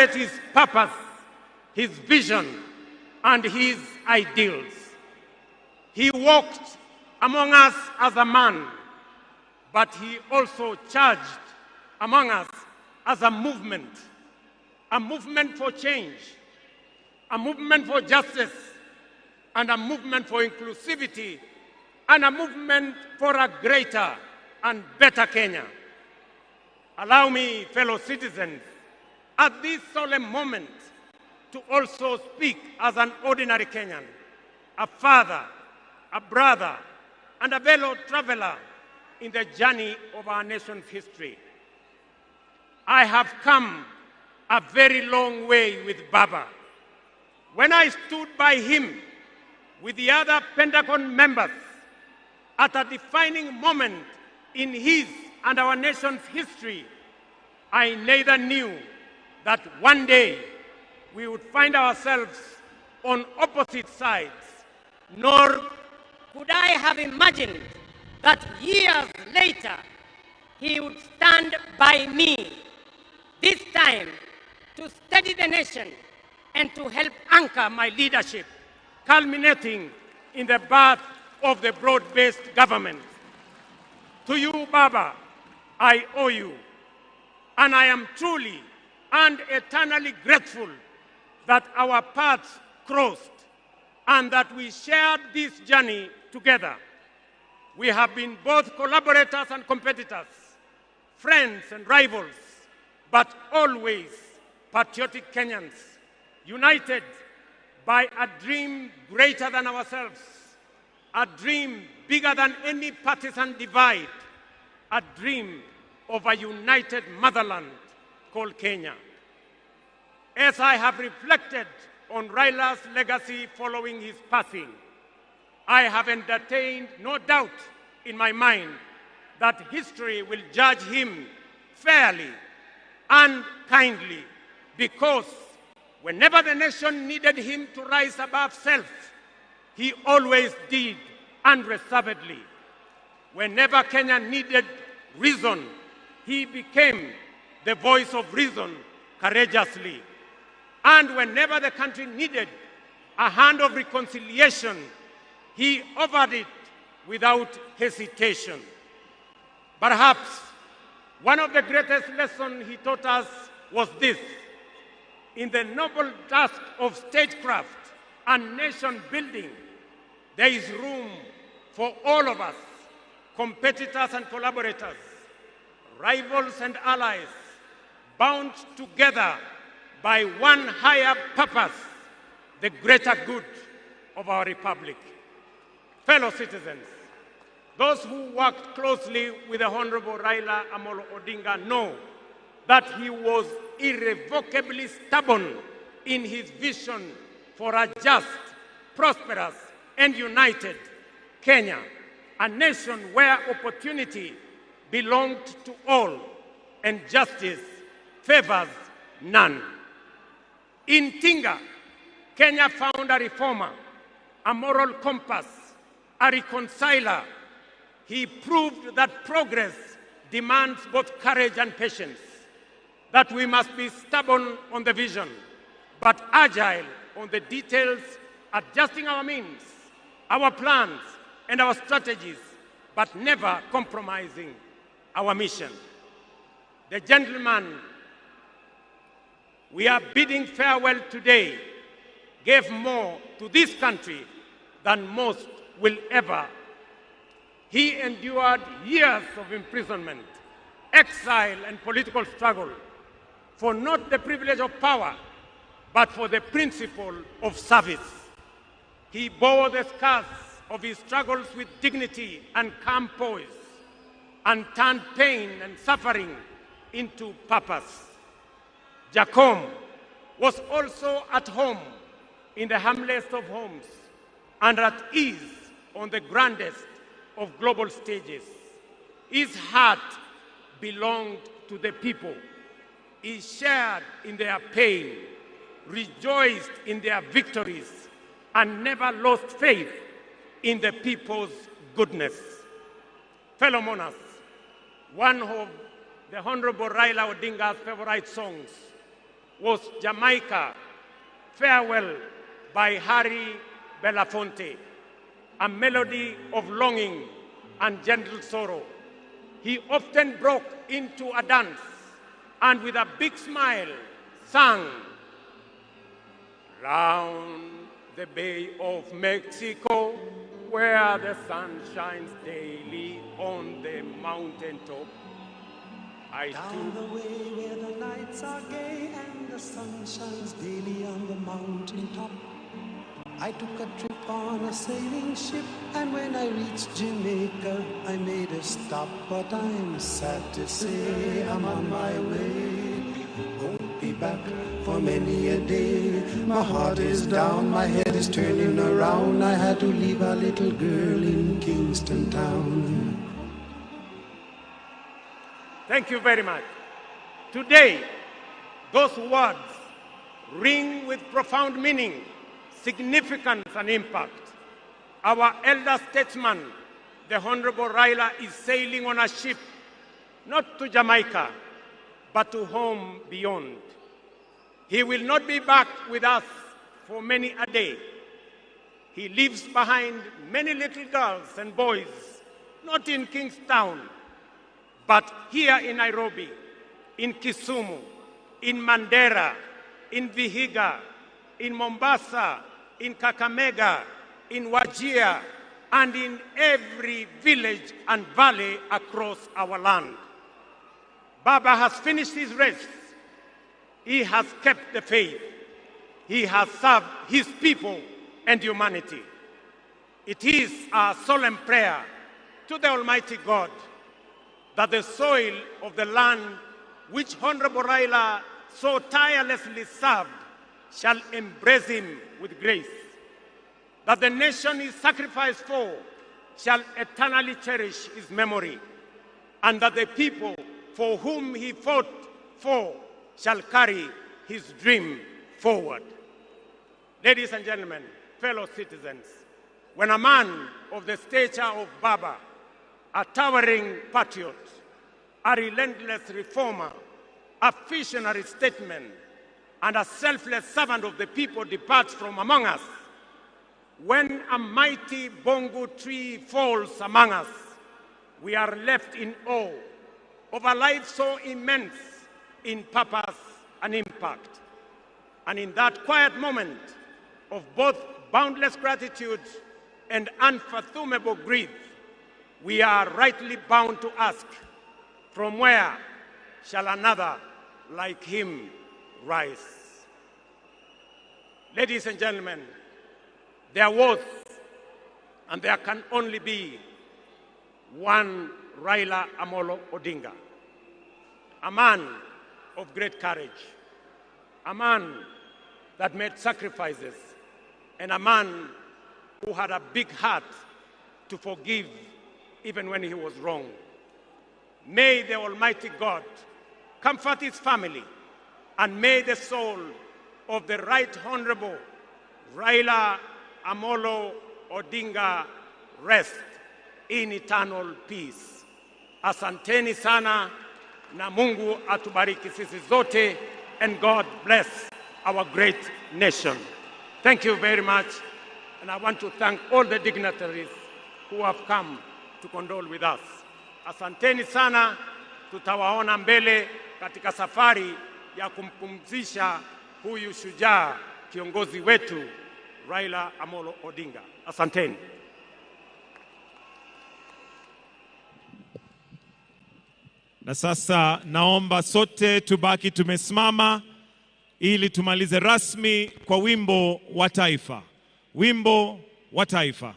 celebrate his purpose, his vision, and his ideals. He walked among us as a man, but he also charged among us as a movement for change, a movement for justice, and a movement for inclusivity, and a movement for a greater and better Kenya. Allow me, fellow citizens, at this solemn moment, to also speak as an ordinary Kenyan, a father, a brother, and a fellow traveler in the journey of our nation's history. I have come a very long way with Baba. When I stood by him with the other Pentagon members at a defining moment in his and our nation's history, I neither knew that one day we would find ourselves on opposite sides, nor could I have imagined that years later he would stand by me, this time to steady the nation and to help anchor my leadership, culminating in the birth of the broad-based government. To you, Baba, I owe you, and I am truly and eternally grateful that our paths crossed and that we shared this journey together. We have been both collaborators and competitors, friends and rivals, but always patriotic Kenyans, united by a dream greater than ourselves, a dream bigger than any partisan divide, a dream of a united motherland called Kenya. As I have reflected on Raila's legacy following his passing, I have entertained no doubt in my mind that history will judge him fairly and kindly, because whenever the nation needed him to rise above self, he always did unreservedly. Whenever Kenya needed reason, he became the voice of reason courageously. And whenever the country needed a hand of reconciliation, he offered it without hesitation. Perhaps one of the greatest lessons he taught us was this: in the noble task of statecraft and nation building, there is room for all of us, competitors and collaborators, rivals and allies, bound together by one higher purpose, the greater good of our republic. Fellow citizens, those who worked closely with the Honorable Raila Amolo Odinga know that he was irrevocably stubborn in his vision for a just, prosperous, and united Kenya, a nation where opportunity belonged to all and justice favors none. In Tinga, Kenya found a reformer, a moral compass, a reconciler. He proved that progress demands both courage and patience, that we must be stubborn on the vision, but agile on the details, adjusting our means, our plans, and our strategies, but never compromising our mission. The gentleman we are bidding farewell today gave more to this country than most will ever. He endured years of imprisonment, exile, and political struggle for not the privilege of power, but for the principle of service. He bore the scars of his struggles with dignity and calm poise, and turned pain and suffering into purpose. Jacom was also at home in the humblest of homes and at ease on the grandest of global stages. His heart belonged to the people. He shared in their pain, rejoiced in their victories, and never lost faith in the people's goodness. Fellow monarchs, one of the Honorable Raila Odinga's favorite songs was Jamaica, Farewell by Harry Belafonte, a melody of longing and gentle sorrow. He often broke into a dance and with a big smile sang, "Round the Bay of Mexico, where the sun shines daily on the mountaintop. Down the way where the nights are gay and the sun shines daily on the mountaintop. I took a trip on a sailing ship, and when I reached Jamaica, I made a stop. But I'm sad to say I'm on my way. Won't be back for many a day. My heart is down, my head is turning around. I had to leave a little girl in Kingston town. Thank you very much. Today, those words ring with profound meaning, significance, and impact. Our elder statesman, the Honorable Raila, is sailing on a ship, not to Jamaica, but to home beyond. He will not be back with us for many a day. He leaves behind many little girls and boys, not in Kingstown, but here in Nairobi, in Kisumu, in Mandera, in Vihiga, in Mombasa, in Kakamega, in Wajir, and in every village and valley across our land. Baba has finished his race. He has kept the faith. He has served his people and humanity. It is our solemn prayer to the Almighty God that the soil of the land which Honorable Raila so tirelessly served shall embrace him with grace, that the nation he sacrificed for shall eternally cherish his memory, and that the people for whom he fought for shall carry his dream forward. Ladies and gentlemen, fellow citizens, when a man of the stature of Baba, a towering patriot, a relentless reformer, a visionary statesman, and a selfless servant of the people departs from among us, when a mighty bongo tree falls among us, we are left in awe of a life so immense in purpose and impact. And in that quiet moment of both boundless gratitude and unfathomable grief, we are rightly bound to ask, from where shall another like him rise? Ladies and gentlemen, there was and there can only be one Raila Amolo Odinga, a man of great courage, a man that made sacrifices, and a man who had a big heart to forgive even when he was wrong. May the Almighty God comfort his family, and may the soul of the Right Honorable Raila Amolo Odinga rest in eternal peace. Asanteni sana, na Mungu atubariki sisi zote, and God bless our great nation. Thank you very much, and I want to thank all the dignitaries who have come to condole with us. Asanteni sana, tutawaona mbele katika safari ya kumpumzisha huyu shujaa kiongozi wetu Raila Amolo Odinga. Asanteni. Na sasa naomba sote tubaki tumesimama ili tumalize rasmi kwa wimbo wa taifa. Wimbo wa taifa.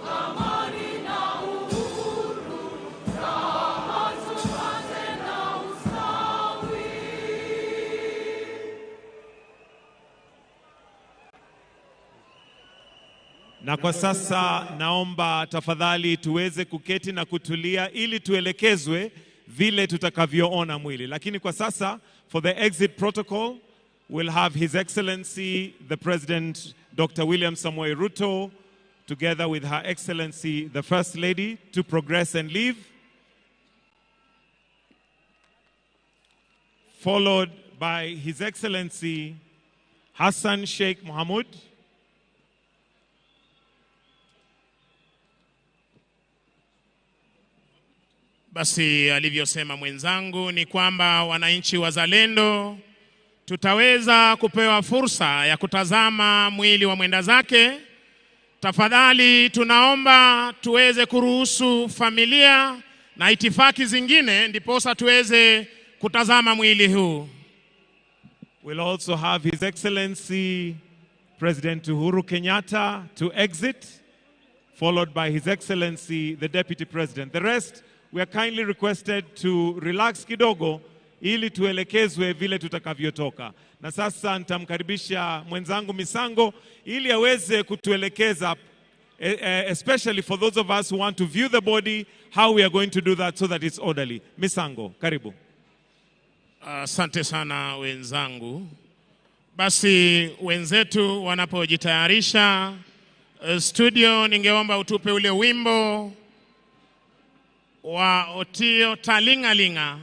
Amani na uhuru. Na kwa sasa naomba tafadhali tuweze kuketi na kutulia ili tuelekezwe vile tutakavyoona mwili. Lakini kwa sasa, for the exit protocol, we'll have His Excellency the President Dr. William Samoei Ruto together with Her Excellency the First Lady to progress and leave, followed by His Excellency Hassan Sheikh Mohamud, Basi alivyosema mwenzangu ni kwamba wananchi wazalendo tutaweza kupewa fursa ya kutazama mwili wa mwenda zake. Tafadhali tunaomba tuweze kuruhusu familia na itifaki zingine ndiposa tuweze kutazama mwili huu. We'll also have His Excellency President Uhuru Kenyatta to exit, followed by His Excellency the Deputy President. The rest, we are kindly requested to relax kidogo ili tuelekezwe vile tutakavyotoka. Na sasa nitamkaribisha mwenzangu Misango ili aweze kutuelekeza, especially for those of us who want to view the body, how we are going to do that so that it's orderly. Misango, karibu. Asante sana wenzangu. Basi wenzetu wanapojitayarisha, studio ningeomba utupe ule wimbo wa Otio Talingalinga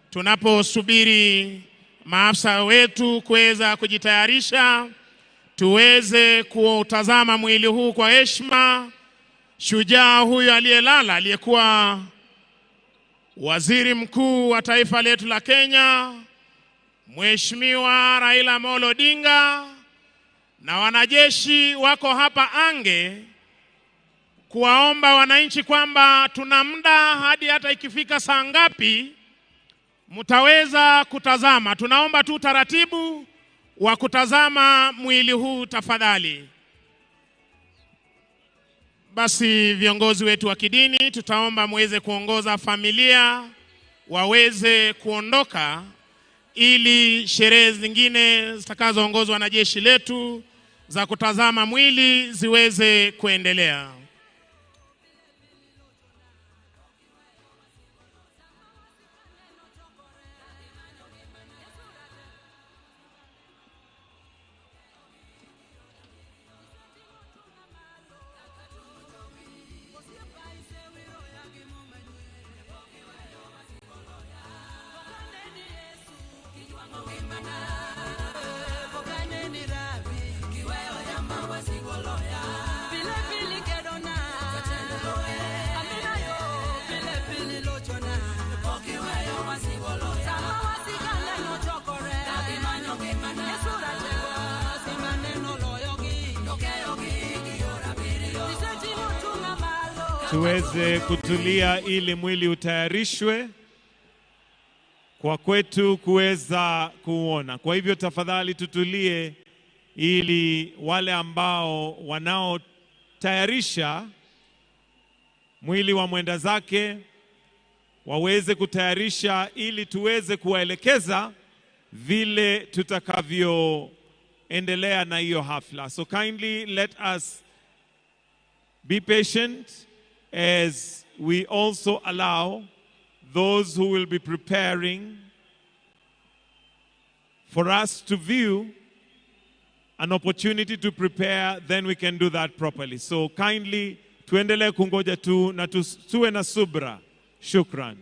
tunaposubiri maafisa wetu kuweza kujitayarisha tuweze kutazama mwili huu kwa heshima. Shujaa huyu aliyelala aliyekuwa waziri mkuu wa taifa letu la Kenya, Mheshimiwa Raila Odinga, na wanajeshi wako hapa ange kuwaomba wananchi kwamba tuna muda hadi hata ikifika saa ngapi mtaweza kutazama. Tunaomba tu taratibu wa kutazama mwili huu tafadhali. Basi viongozi wetu wa kidini tutaomba muweze kuongoza familia waweze kuondoka ili sherehe zingine zitakazoongozwa na jeshi letu za kutazama mwili ziweze kuendelea. Tuweze kutulia ili mwili utayarishwe kwa kwetu kuweza kuona. Kwa hivyo tafadhali tutulie ili wale ambao wanaotayarisha mwili wa mwenda zake waweze kutayarisha ili tuweze kuwaelekeza vile tutakavyoendelea na hiyo hafla. So kindly let us be patient as we also allow those who will be preparing for us to view an opportunity to prepare, then we can do that properly. So kindly tuendelee kungoja tu na tuwe na subra. Shukran.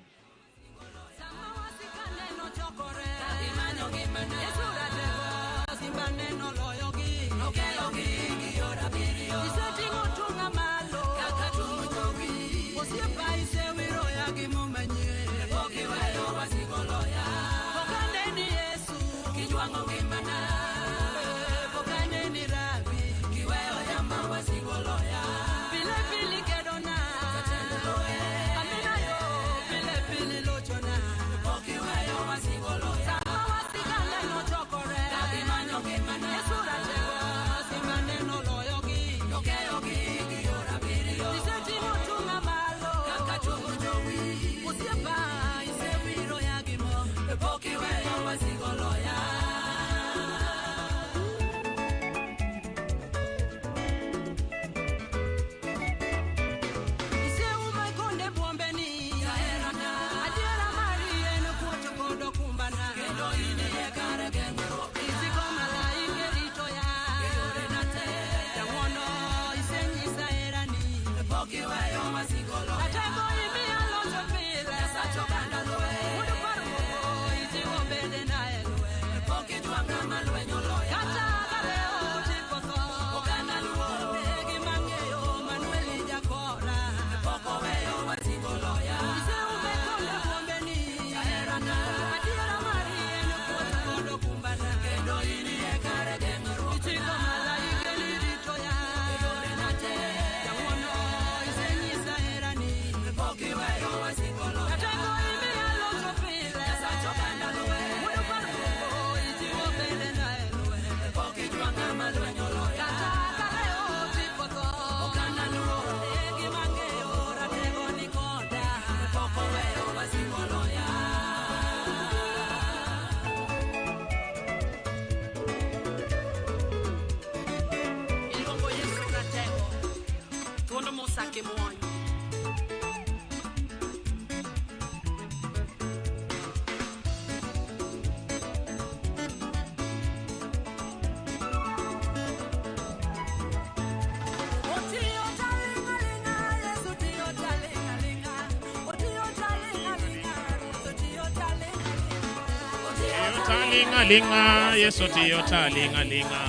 Linga linga, Yesu tiyota linga linga.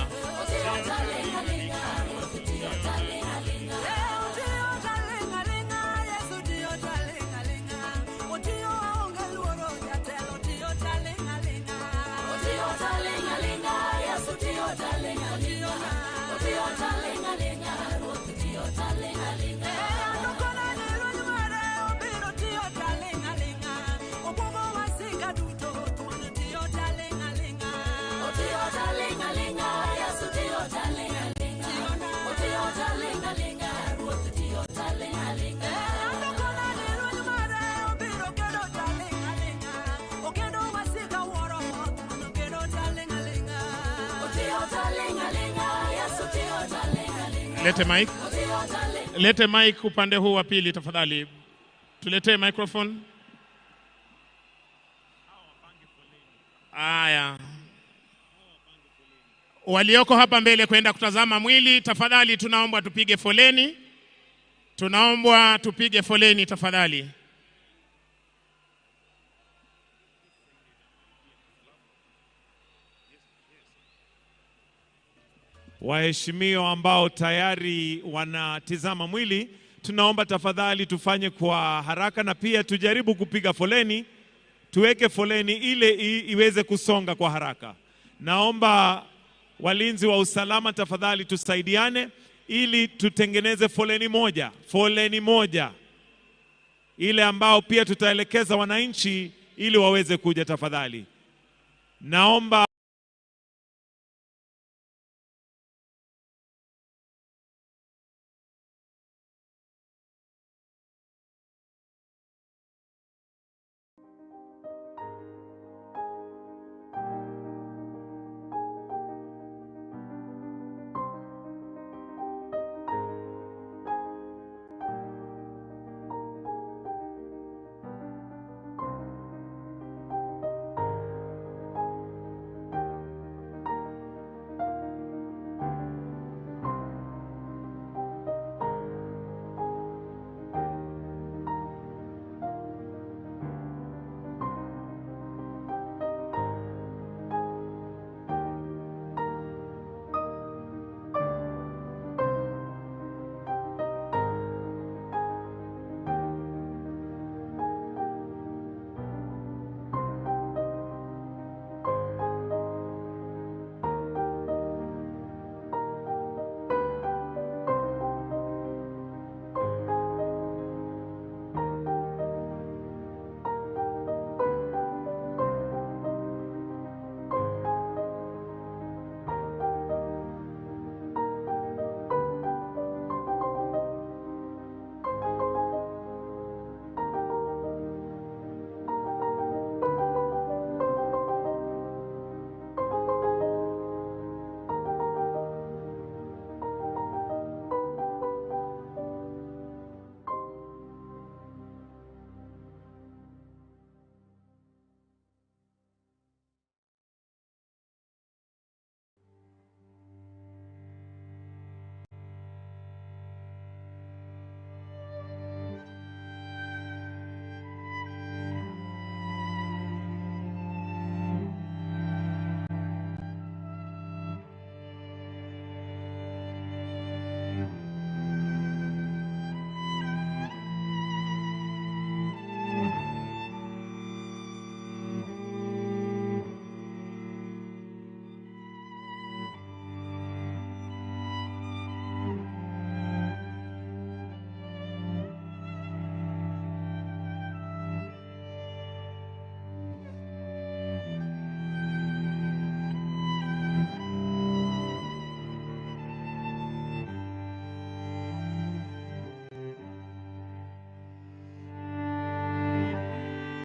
Lete mic upande huu wa pili tafadhali. Tuletee microphone. Aya. Walioko hapa mbele kwenda kutazama mwili, tafadhali tunaomba tupige foleni. Tunaomba tupige foleni tafadhali. Waheshimiwa ambao tayari wanatizama mwili, tunaomba tafadhali tufanye kwa haraka na pia tujaribu kupiga foleni. Tuweke foleni ile iweze kusonga kwa haraka. Naomba walinzi wa usalama tafadhali tusaidiane ili tutengeneze foleni moja. Ile ambao pia tutaelekeza wananchi ili waweze kuja tafadhali. Naomba